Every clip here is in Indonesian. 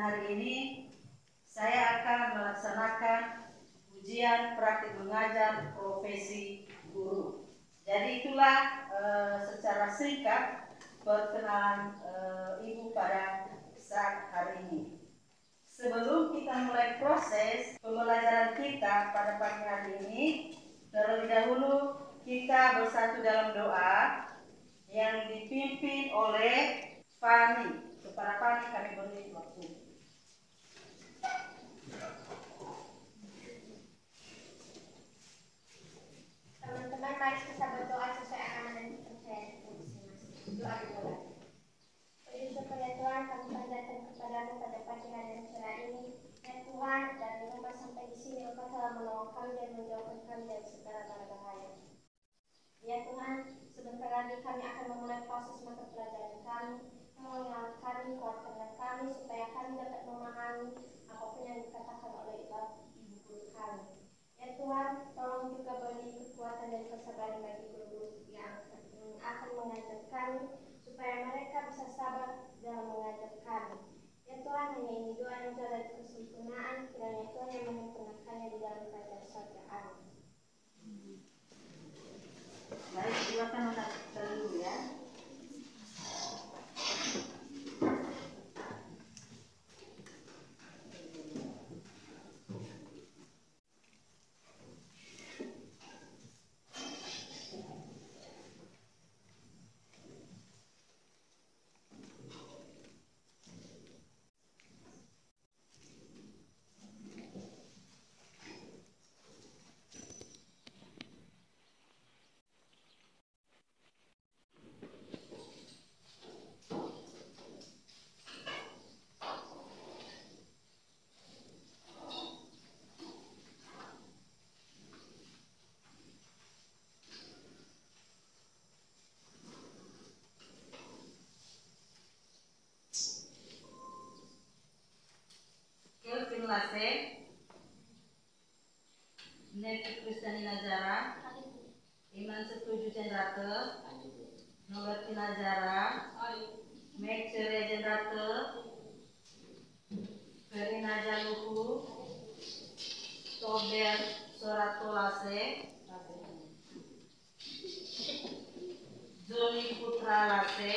hari ini saya akan melaksanakan ujian praktik mengajar profesi guru. Jadi itulah secara singkat perkenalan Ibu pada saat hari ini. Sebelum kita mulai proses pembelajaran kita pada pagi hari ini, terlebih dahulu kita bersatu dalam doa yang dipimpin oleh Fani. Kepada Fani kami beri waktu. Teman-teman, mari kita berdoa sesuai amanah dan kepercayaan kita masing-masing. Doa dimulai. Puji syukur ya Tuhan, kami panjatkan kepadamu pada pagi hari yang cerah ini. Ya Tuhan, dari rumah sampai di sini Engkau telah menolong kami dan menjauhkan kami dari segala mara bahaya. Ya Tuhan, sebentar lagi kami akan memulai proses mata pelajaran kami. Mengenal kami, kuatkanlah kami supaya kami dapat memahami apapun yang dikatakan oleh Ibu guru kami. Ya Tuhan, tolong juga beri kekuatan dan kesabaran bagi guru-guru yang akan mengajar kami, supaya mereka bisa sabar dalam mengajar kami. Ya Tuhan, hanya ini doa yang jauh dari kesempurnaan, kiranya Tuhan yang menyempurnakannya di dalam kerajaan surga. Amin. Baik, silakan anak dulu ya. Kelase Neti Kristani Nazara Iman Setuju Jendrate Noberti Nazara Mek Cere Jendrate Ferina Jaluku Tober Soratolase Joni Putra Lase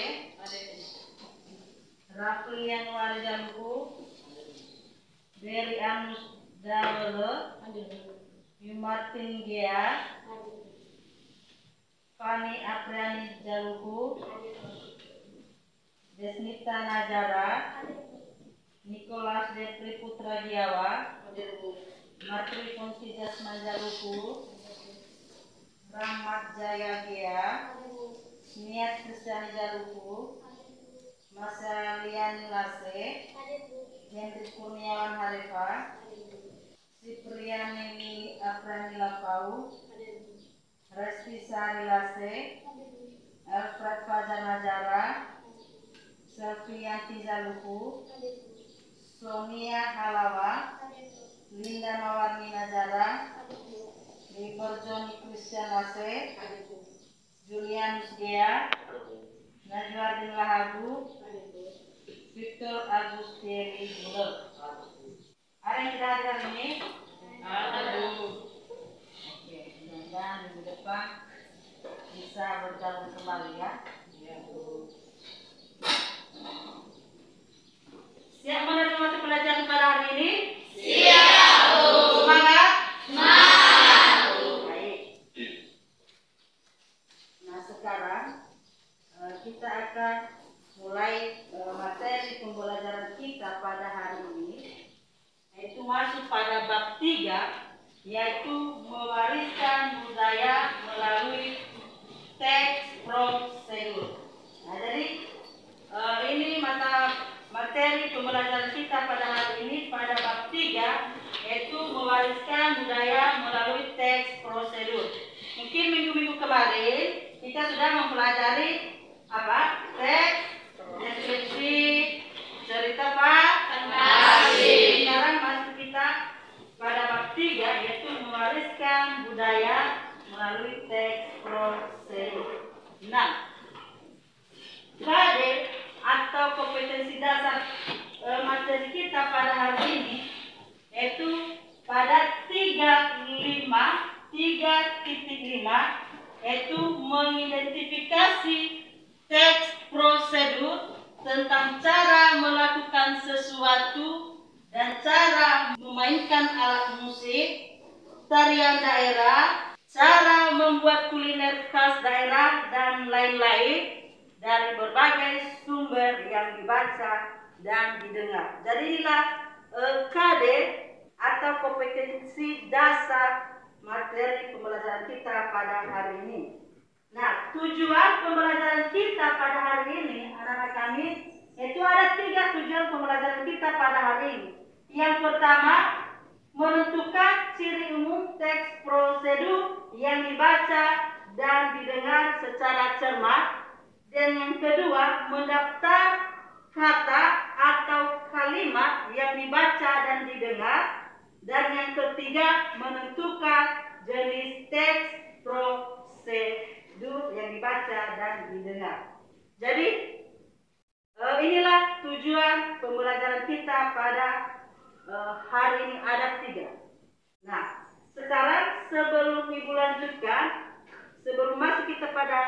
Raflian Warjaluku Beri Anus Dawele, Martin Gia, Fani Apriani Jaluku, Desnita Najara, Nicholas Depri Putra Giawa, Martri Fonsi Jasman Jaluku, Rahmat Jaya Gia, Niat Kristiani Jaluku, Masalian Lase, Hendrik Kurniawan Harifa, Sipriani Aprani Lapau, Resti Sari Lase, Alfred Fajar Najara, Selvianti Zaluku, Sonia Halawa, Linda Mawarni Najara, Liberjoni Christian Lase, Julianus Gea, Najwardin Lahabu, Victor Agustieri Bulog. Ada yang tidak hadir hari ini? Ada. Oke, mudah-mudahan minggu depan bisa berjalan kembali ya. Siap menerima mata pelajaran pada hari ini? Siap, Bu. Semangat? Semangat, Bu. Baik. Nah, sekarang kita akan mulai materi pembelajaran kita pada hari ini, yaitu masuk pada bab 3, yaitu mewariskan budaya melalui teks prosedur. Nah, jadi ini materi pembelajaran kita pada hari ini pada bab 3, yaitu mewariskan budaya melalui teks prosedur. Mungkin minggu-minggu kemarin kita sudah mempelajari apa? Teks, deskripsi, cerita Pak. Sekarang masuk kita pada bab 3, yaitu mewariskan budaya melalui teks prosedur. Nah, KD atau kompetensi dasar materi kita sesuatu dan cara memainkan alat musik, tarian daerah, cara membuat kuliner khas daerah, dan lain-lain dari berbagai sumber yang dibaca dan didengar. Jadi inilah KD atau kompetensi dasar materi pembelajaran kita pada hari ini. Nah, tujuan pembelajaran kita pada hari ini, anak-anak kami, itu ada 3 tujuan pembelajaran kita pada hari ini. Yang pertama, menentukan ciri umum teks prosedur yang dibaca dan didengar secara cermat. Dan yang kedua, mendaftar kata atau kalimat yang dibaca dan didengar. Dan yang ketiga, menentukan jenis teks prosedur yang dibaca dan didengar. Jadi, inilah tujuan pembelajaran kita pada hari ini, ada 3. Nah, sekarang sebelum Ibu lanjutkan, sebelum masuk kita pada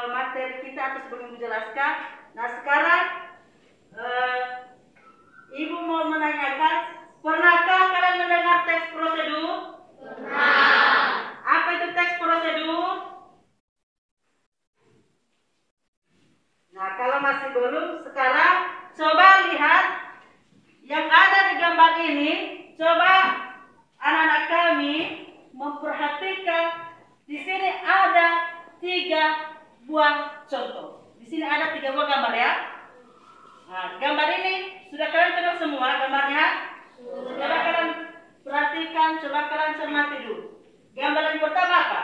materi kita atau sebelum menjelaskan, nah sekarang Ibu mau menanyakan, pernahkah kalian mendengar teks prosedur? Pernah. Apa itu teks prosedur? Nah, kalau masih belum, sekarang coba lihat yang ada di gambar ini. Coba anak-anak kami memperhatikan, di sini ada 3 buah contoh. Di sini ada 3 buah gambar ya. Nah, gambar ini sudah kalian kenal semua gambarnya? Coba kalian perhatikan, coba kalian cermati dulu. Gambar yang pertama apa?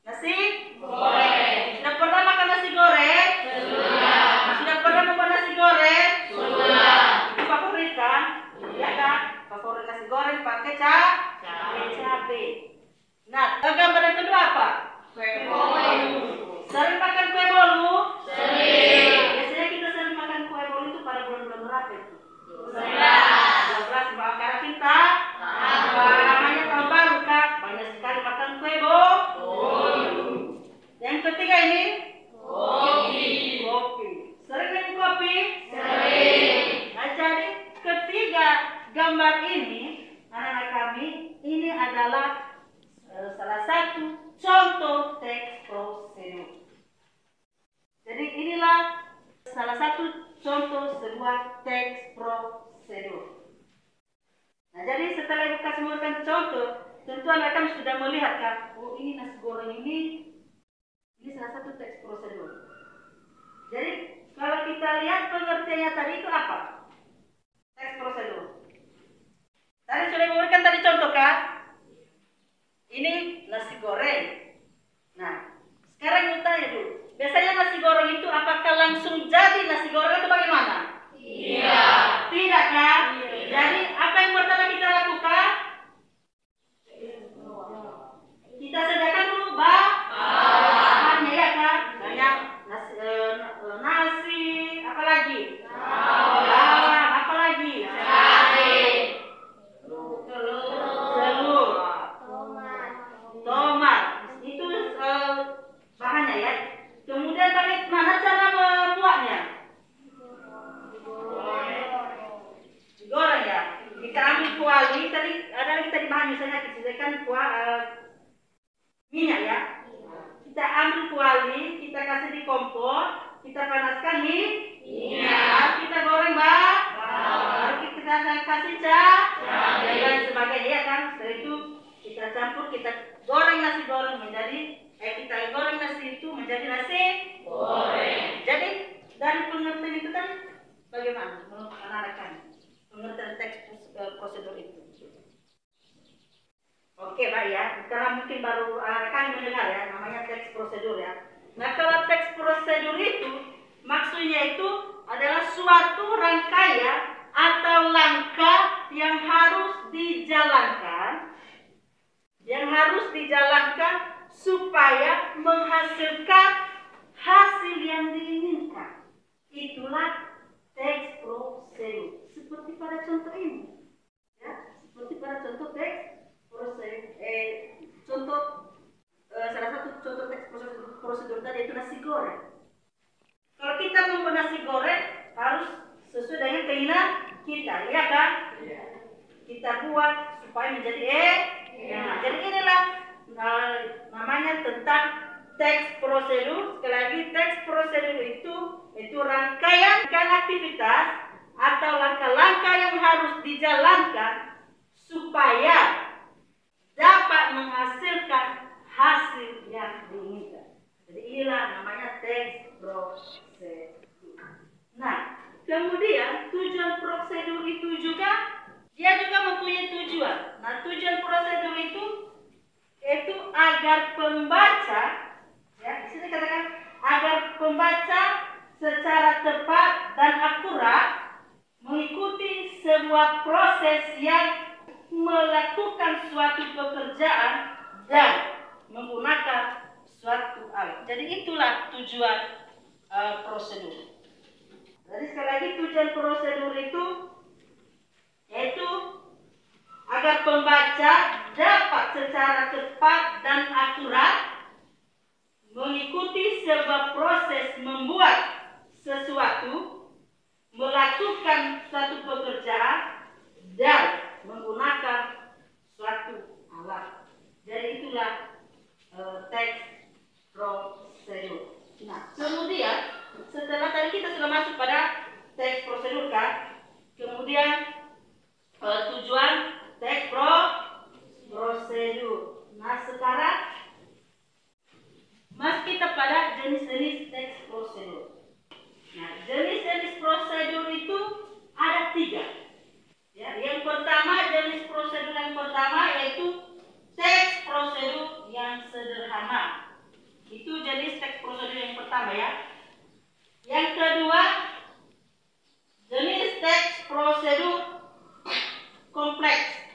Nasi goreng. Sudah pernah makan nasi goreng? Sudah. Sudah pernah membuat nasi goreng? Sudah. Itu favorit kan? Iya kan? Favorit nasi goreng pakai cabai. Nah, gambar yang kedua apa? Kue bolu. Sering makan kue bolu? Sering. Biasanya kita sering makan kue bolu itu pada bulan-bulan berapa itu? 12. Karena kita namanya tahun baru Kak, banyak sekali makan kue bolu. Yang ketiga ini? Kopi. Sering minum kopi? Sering. Nah, jadi ketiga gambar ini, anak-anak kami, ini adalah salah satu contoh teks prosedur. Jadi inilah salah satu contoh sebuah teks prosedur. Nah, jadi setelah Ibu kasih memberikan contoh, tentu anak kami sudah melihat kan, oh ini nasi goreng ini salah satu teks prosedur. Jadi kalau kita lihat pengertiannya tadi itu apa? Teks prosedur. Tadi sudah memberikan tadi contoh kan? Ini nasi goreng. Nah, sekarang kita tanya dulu. Biasanya nasi goreng itu apakah langsung jadi nasi goreng atau bagaimana? Iya. Tidak kan? Iya. Jadi apa yang pertama kita lakukan? Kita sediakan dulu bahannya ya kan? Banyak nasi, apa lagi? Bawang, apa lagi? Tomat. Itu bahannya ya. Kemudian bagaimana cara membuatnya? Digoreng ya. Kita ambil kuali, tadi ada lagi tadi bahan misalnya kita sediakan minyak ya. Kita ambil kuali, kita kasih di kompor, kita panaskan minyak, kita goreng baru kita kasih cabai dan lain sebagainya ya kan. Setelah itu kita campur, kita goreng nasi goreng menjadi kita goreng nasi itu menjadi nasi goreng. Jadi dari pengertian itu tadi bagaimana menurut anak-anak kami pengertian teks prosedur itu? Oke Pak ya, karena mungkin baru kami mendengar ya, namanya teks prosedur ya. Nah, kalau teks prosedur itu maksudnya itu adalah suatu rangkaian atau langkah yang harus dijalankan supaya menghasilkan hasil yang diinginkan. Itulah teks prosedur. Seperti pada contoh ini, ya, seperti pada contoh teks salah satu contoh teks prosedur tadi itu nasi goreng. Kalau kita membuat nasi goreng, supaya menjadi Nah, jadi inilah namanya tentang teks prosedur. Sekali lagi, teks prosedur itu rangkaian aktivitas atau langkah-langkah yang harus dijalankan supaya dapat menghasilkan hasil yang diinginkan. Jadi inilah namanya teks prosedur. Nah, kemudian tujuan prosedur itu juga dia juga mempunyai tujuan. Nah, tujuan prosedur itu agar pembaca, ya, di sini katakan agar pembaca secara tepat dan akurat mengikuti sebuah proses yang melakukan suatu pekerjaan dan menggunakan suatu alat. Jadi itulah tujuan prosedur. Jadi sekali lagi, tujuan prosedur itu yaitu agar pembaca dapat secara cepat dan akurat mengikuti sebuah proses membuat sesuatu, melakukan suatu pekerjaan dan menggunakan suatu alat. Jadi itulah teks prosedur. Nah, kemudian setelah tadi kita sudah masuk pada teks prosedur kan, kemudian tujuan teks prosedur. Nah, sekarang masuk kita pada jenis-jenis teks prosedur. Nah, jenis-jenis prosedur itu ada 3. Ya, yang pertama, jenis prosedur yang pertama yaitu teks prosedur yang sederhana. Itu jenis teks prosedur yang pertama ya. Yang kedua, jenis teks prosedur kompleks.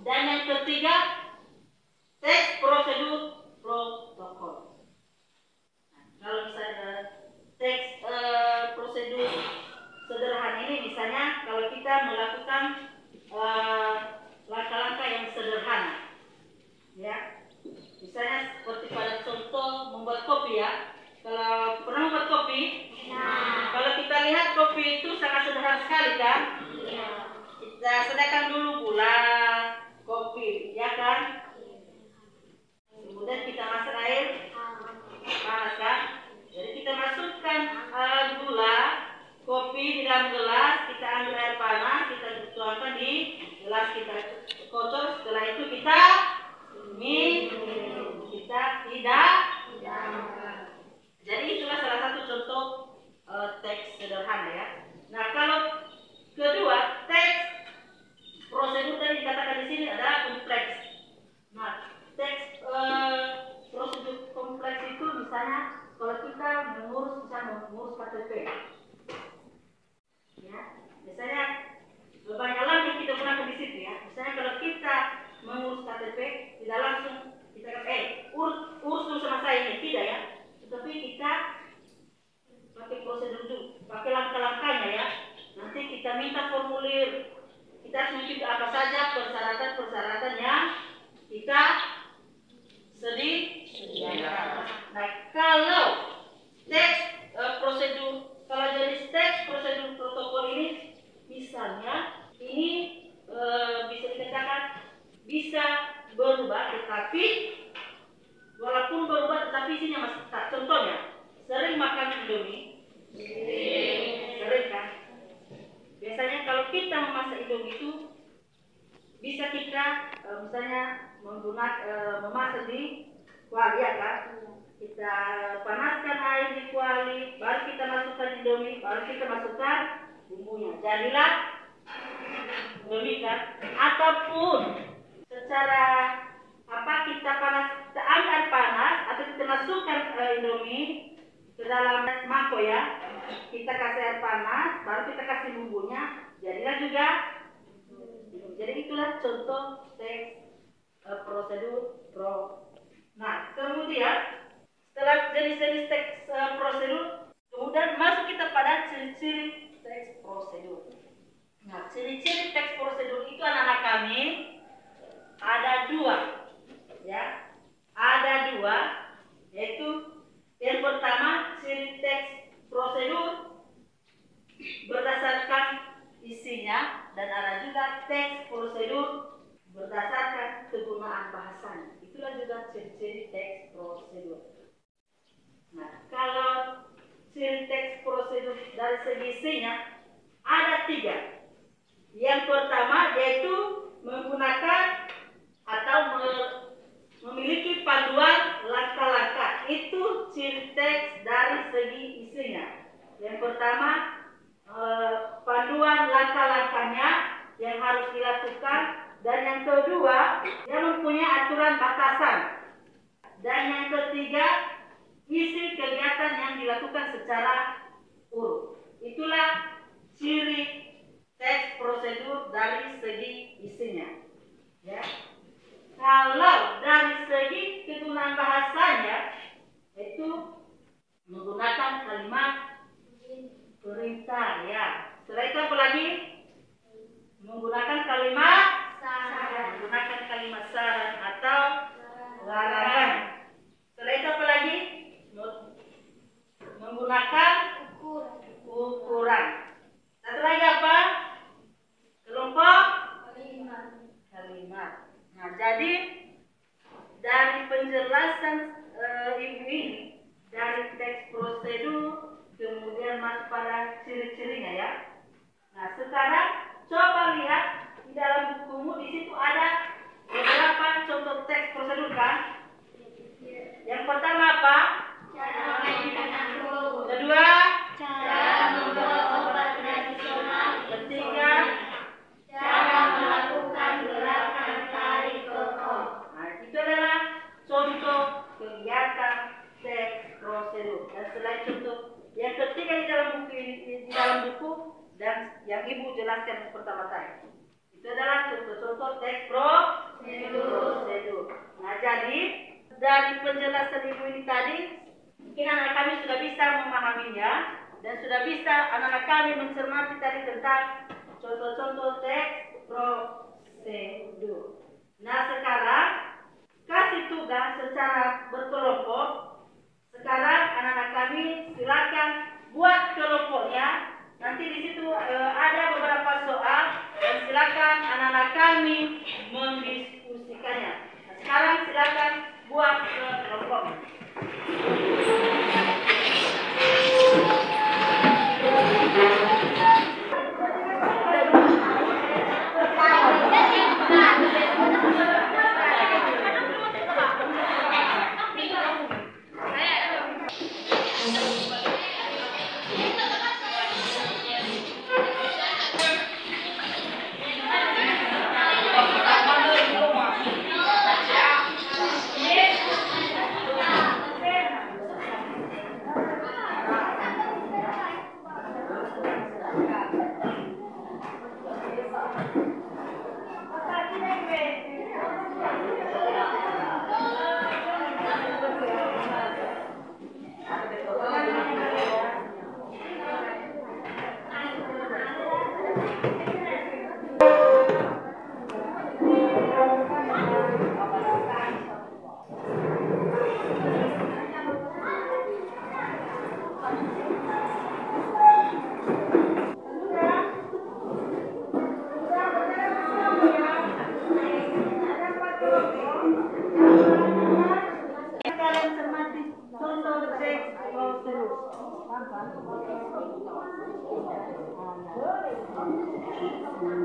Dan yang ketiga, teks prosedur protokol. Nah, kalau misalnya teks prosedur sederhana ini, misalnya kalau kita melakukan langkah-langkah yang sederhana, ya, misalnya seperti pada contoh membuat kopi ya. Kalau pernah membuat kopi, kalau kita lihat kopi itu sangat sederhana sekali kan? Kita sediakan dulu gula, kopi, ya kan? Kemudian kita masuk air panas kan? Jadi kita masukkan gula, kopi di dalam gelas, kita ambil air panas, kita tuangkan di gelas, kita kocok. Setelah itu kita minum, kita tidak. Jadi itulah salah satu contoh teks sederhana ya. Nah, kalau kedua, teks prosedur tadi dikatakan di sini adalah kompleks. Nah, teks prosedur kompleks itu misalnya kalau kita mengurus KTP, ya, misalnya banyak hal yang kita gunakan di situ ya. Misalnya kalau kita mengurus KTP, tidak langsung kita urus dulu sama saya ini, tidak ya. Tetapi kita pakai prosedur dulu, pakai langkah-langkahnya ya. Nanti kita minta formulir, kita harus mengikuti apa saja persyaratan-persyaratan yang kita sediakan. Nah, kalau teks prosedur, kalau jenis teks prosedur protokol ini, misalnya ini bisa dikatakan bisa berubah, tetapi walaupun berubah tetapi isinya masih tetap. Contohnya, sering makan Indomie, sering kan? Biasanya kalau kita memasak Indomie itu bisa kita misalnya memasak di kuali ya kan? Kita panaskan air di kuali, baru kita masukkan Indomie, baru kita masukkan bumbunya. Jadilah Indomie kan? Ataupun secara kita ambil air panas atau kita masukkan Indomie ke dalam mangkok ya, kita kasih air panas, baru kita kasih bumbunya, jadilah juga. Jadi itulah contoh teks prosedur Nah, kemudian setelah jenis-jenis teks prosedur, kemudian masuk kita pada ciri-ciri teks prosedur. Nah, ciri-ciri teks prosedur itu anak-anak kami ada 2, ya, ada 2, yaitu yang pertama ciri teks prosedur berdasarkan isinya, dan ada juga teks prosedur isinya ada 3. Yang pertama yaitu menggunakan atau memiliki panduan langkah-langkah. Itu ciri teks dari segi isinya. Yang pertama, panduan langkah-langkahnya yang harus dilakukan. Dan yang kedua, dia mempunyai aturan batasan. Dan yang ketiga, isi kegiatan yang dilakukan secara urut. Itulah ciri teks prosedur dari segi isinya. Ya. Kalau dari segi kegunaan bahasanya, itu menggunakan kalimat perintah. Ya. Setelah itu apa lagi? Menggunakan kalimat saran. Menggunakan kalimat saran atau larangan. Setelah itu apa lagi? Menggunakan ukuran. Satu lagi apa? Kelompok kalimat. Nah, jadi dari penjelasan ibu ini dari teks prosedur kemudian masuk pada ciri-cirinya ya. Nah, sekarang coba lihat di dalam bukumu, di situ ada beberapa contoh teks prosedur kan? Yang pertama apa? Cara memainkan angklung. Kedua, Cara membuat obat tradisional. ketiga, Cara melakukan gerakan tarik kekok. nah, itu adalah contoh kegiatan teks prosedur. Dan selain contoh yang ketiga di dalam buku ini, di dalam buku dan yang ibu jelaskan pertama tadi, itu adalah contoh-contoh teks prosedur. Nah, jadi dari penjelasan ibu ini tadi, mungkin anak kami sudah bisa memahaminya dan sudah bisa anak-anak kami mencermati tadi tentang contoh-contoh teks prosedur. Nah, sekarang kasih tugas secara berkelompok. Sekarang anak-anak kami silakan buat kelompoknya. Nanti di situ ada beberapa soal dan silakan anak-anak kami mendiskusikannya. Nah, sekarang silakan buat kelompoknya.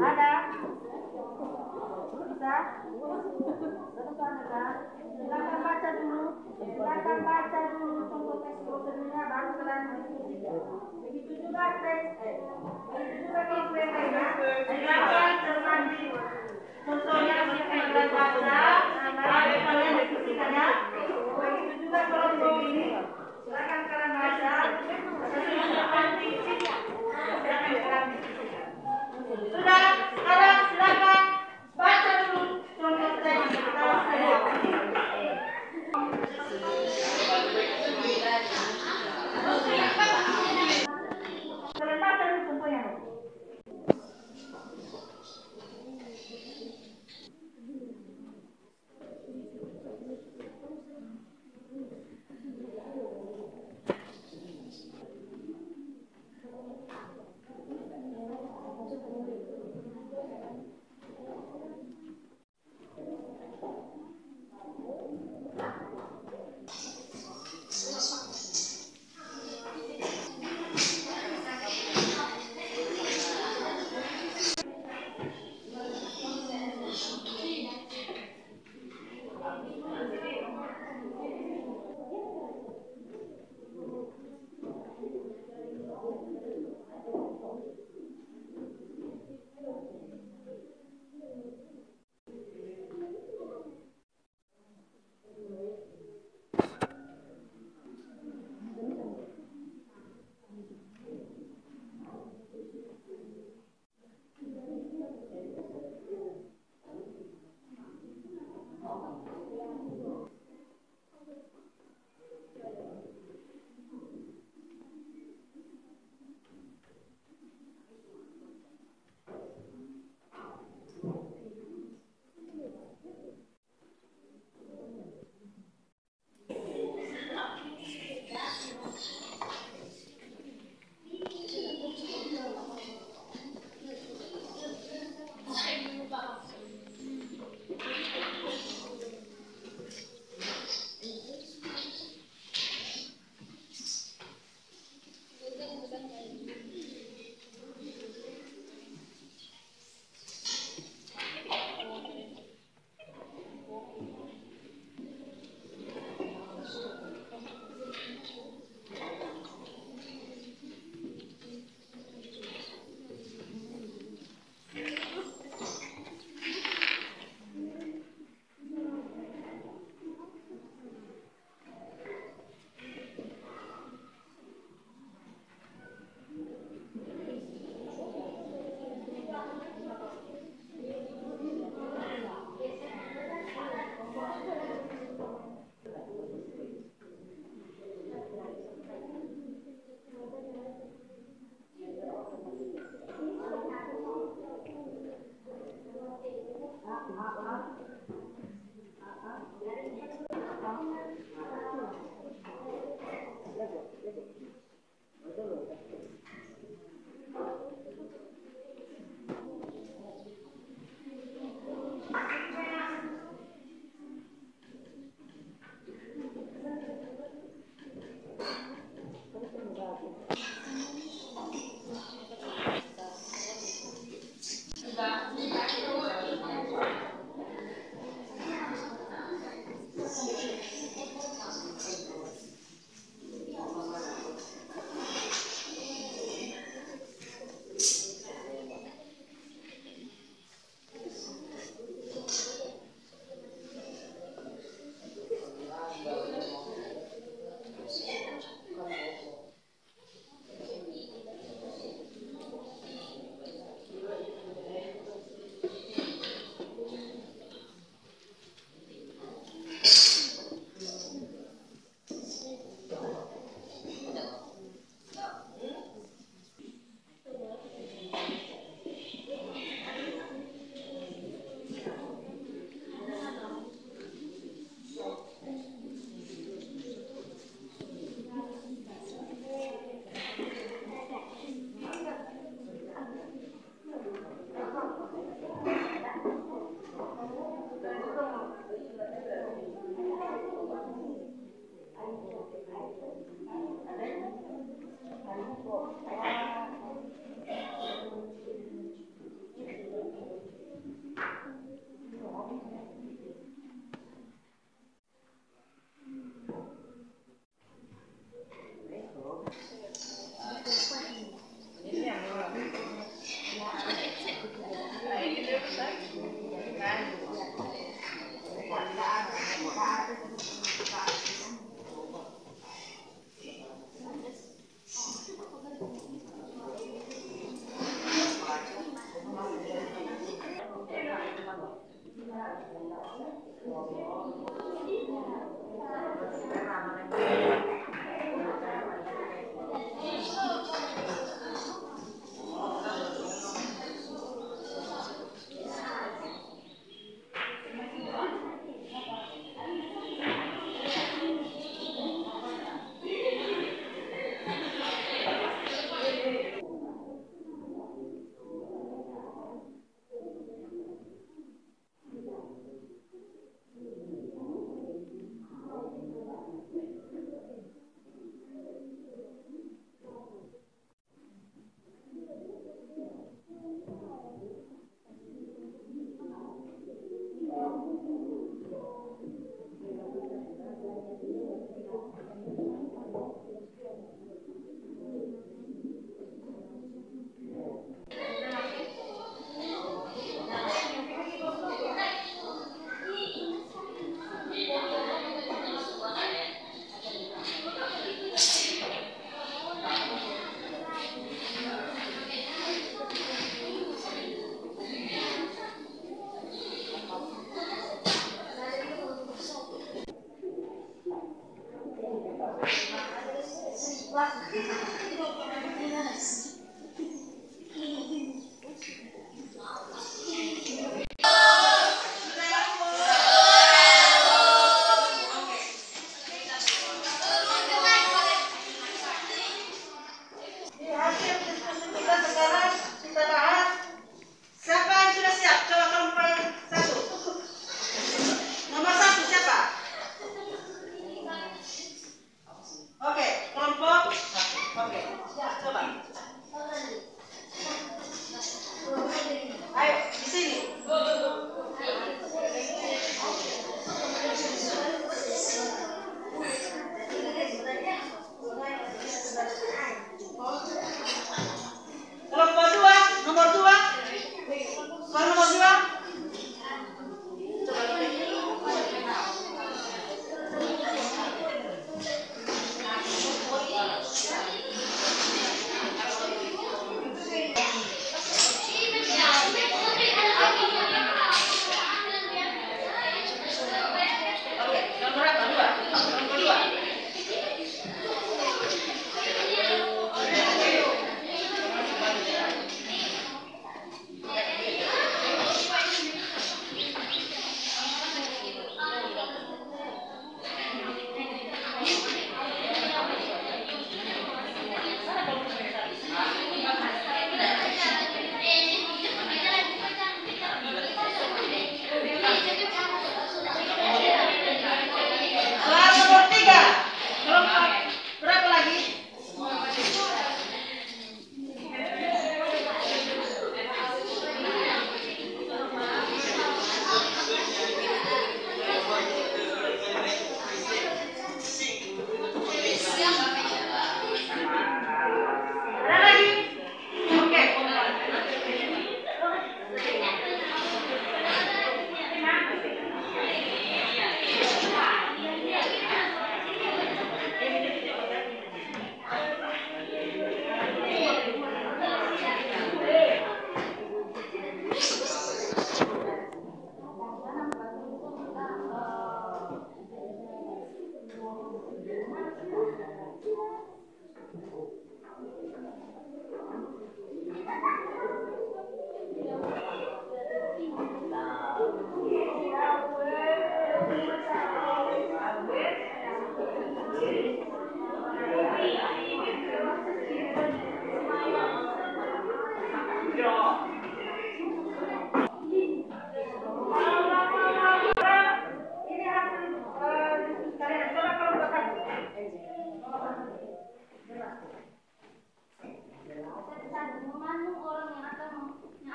Ada? Bisa? Silakan baca dulu. Silakan baca dulu contoh teks prosedurnya baru kalian diskusikan. Begitu juga teks, begitu juga KPM-nya. Silakan cermati contohnya silakan kalian baca, baru kalian diskusikannya. Begitu juga kelompok ini. Silakan kalian baca. Sudah, sekarang silakan baca dulu contoh teks prosedur. Kalian baca dulu contohnya.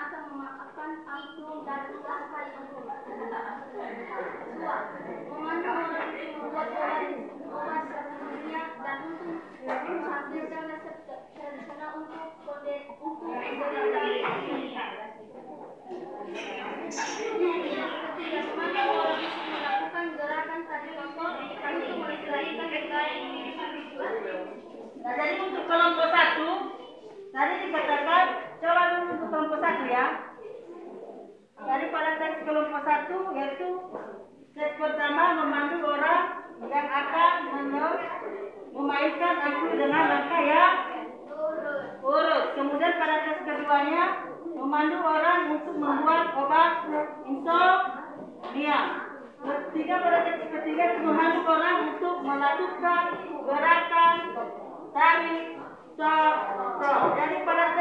akan memaafkan antum dan tugas kali itu. 2. Memandu orang itu membuat obat sepenuhnya dan untuk menghasilkan resep tradisional untuk menderita. Ketiga, memandu orang itu melakukan gerakan tadi contoh untuk melestarikan budaya Indonesia. Nah, jadi untuk kelompok 1 tadi dikatakan, coba dulu untuk kelompok 1 ya. Jadi pada teks kelompok 1 yaitu teks pertama memandu orang yang akan memainkan angklung dengan langkah yang urut. Kemudian pada teks keduanya memandu orang untuk membuat obat insomnia. Ketiga, pada teks ketiga itu memandu orang untuk melakukan gerakan tarik cocok. Jadi pada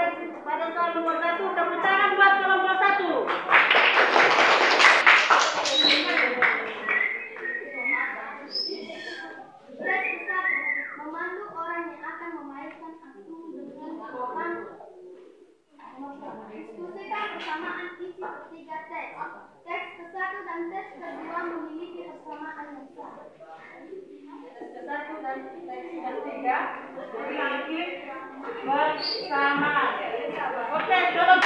soal nomor 1 tepuk tangan buat kelompok 1. Memandu orang yang akan memainkan angklung dengan program. Diskusikan persamaan isi ketiga teks. Teks ke-1 dan teks ke-2 memiliki persamaan yang sama. Teks ke-1 dan teks ke-3 memiliki persamaan. Oke, tolong.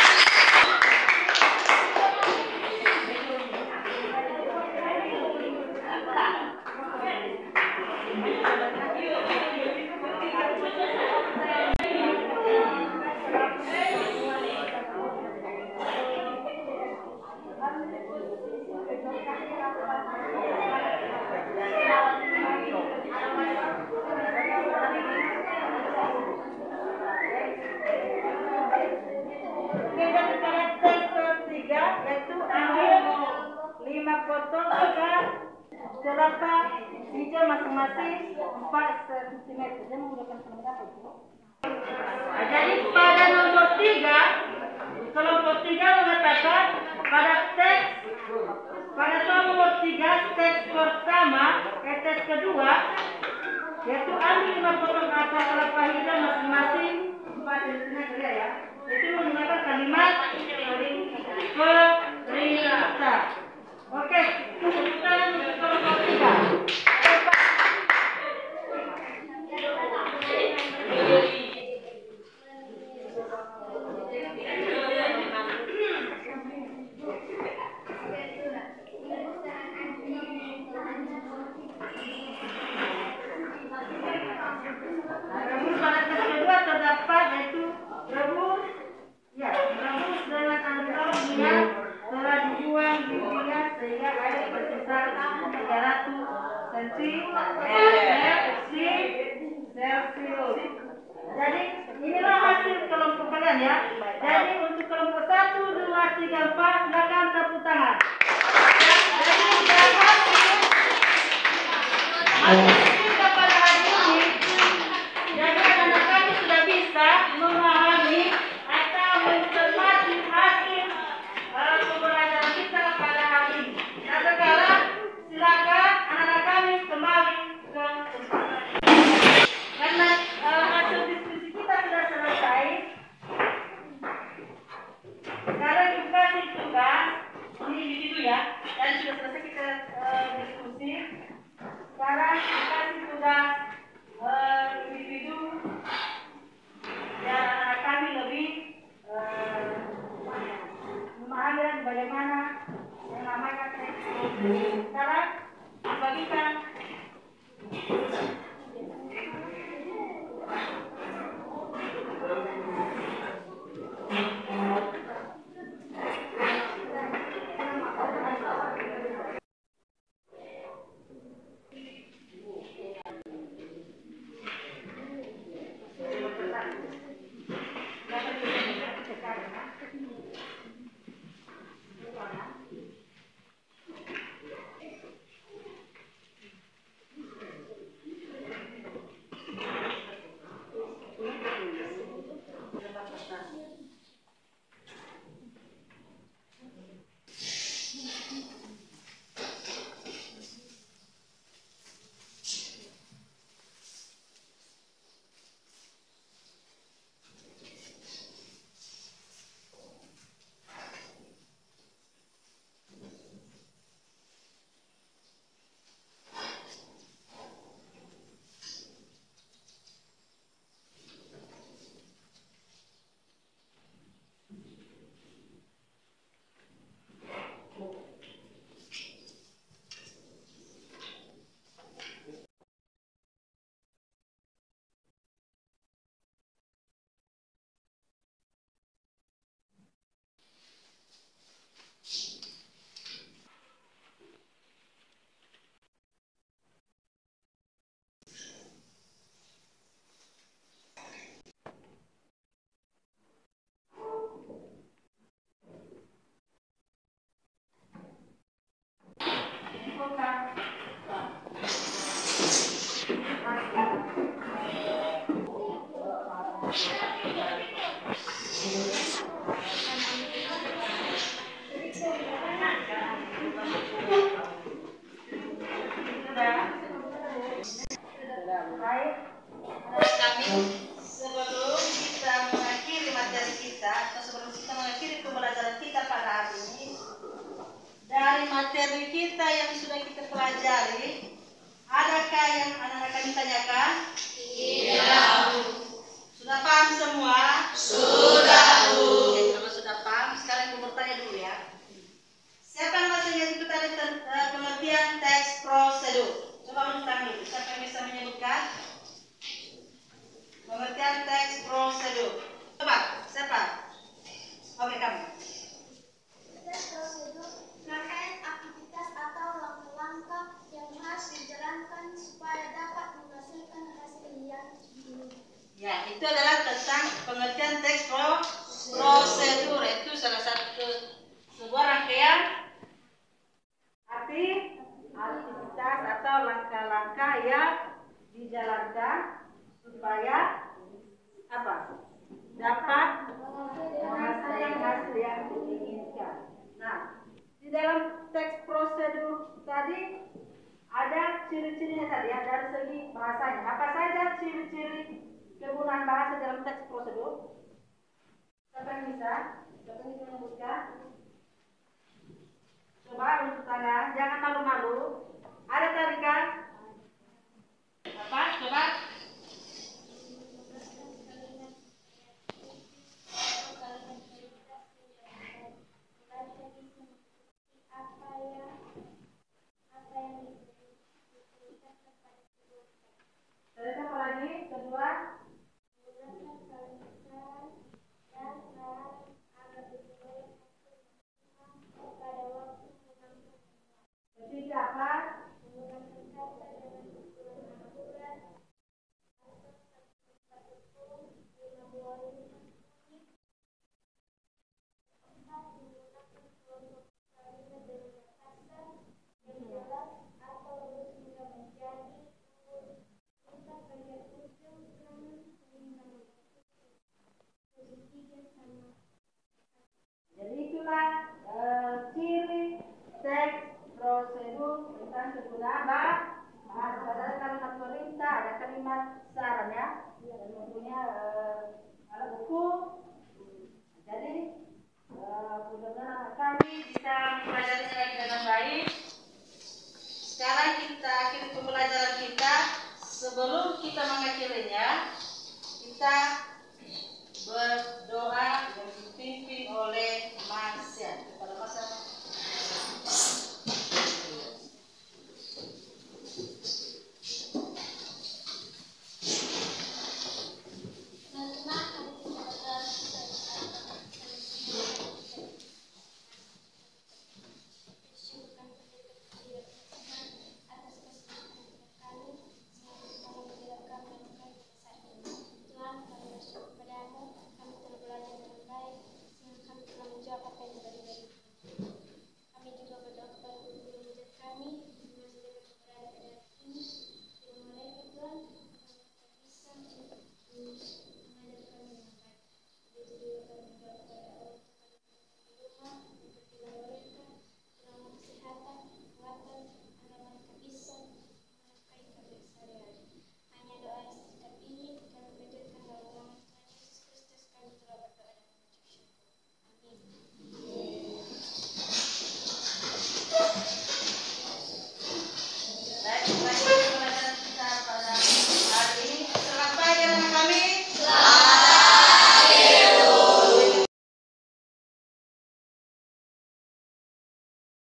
Yaitu ambil 5 potong ikan kelapa hijau masing-masing 4 cm. Dia menggunakan pelengkap itu. Nah, jadi pada nomor 3 kelompok 3 mengatakan pada soal nomor 3 teks pertama teks kedua yaitu ambil 5 potong akar kelapa hijau masing-masing 4 cm ya. Itu menggunakan kalimat perintah. Oke, kita untuk kelompok 3. Rebus pada teks kedua terdapat yaitu rebus dengan antara minyak telah dibuang di minyak sehingga air bersisa 300 Celcius. Jadi inilah hasil kelompok kalian ya. Jadi untuk kelompok 1, 2, 3, 4 silakan tepuk tangan. Hasil pada hari ini, jadi anak-anak kami sudah bisa memahami atau mencermati hasil pembelajaran kita pada hari ini. Nah, sekarang silakan anak-anak kami kembali ke tempat. Karena hasil diskusi kita sudah selesai, sekarang kita kasih tugas ini di situ ya. Dan sudah selesai kita diskusi. Sekarang kita kasih atau sebelum kita mengakhiri pembelajaran kita pada hari ini, dari materi kita yang sudah kita pelajari, adakah yang anak-anak kami tanyakan? Tidak. Sudah paham semua? Sudah, Bu. Oke, kalau sudah paham, sekarang ibu bertanya dulu ya. Siapa yang masih ingat itu tadi pengertian teks prosedur? Coba menunjukkan dulu. Siapa yang bisa menyebutkan? Pengertian teks prosedur. Coba, siapa? Oke, kamu. Teks prosedur rangkaian aktivitas atau langkah-langkah yang harus dijalankan supaya dapat menghasilkan hasil yang diinginkan. Ya, itu adalah tentang pengertian teks prosedur. Itu salah satu sebuah rangkaian aktivitas atau langkah-langkah yang dijalankan supaya apa? Dapat menghasilkan hasil yang diinginkan. Nah, di dalam teks prosedur tadi ada ciri-cirinya tadi ya, dari segi bahasanya. Apa saja ciri-ciri kegunaan bahasa dalam teks prosedur? Siapa yang bisa? Siapa yang bisa menyebutkan? Coba untuk tangan, jangan malu-malu. Ada tarikan? Apa? Coba. Terus apa lagi? Kedua. Ketiga apa? Jadi itulah ciri teks prosedur tentang kegunaan bahasa. Ada kalimat perintah, ada kalimat saran ya, dan mempunyai alat ukur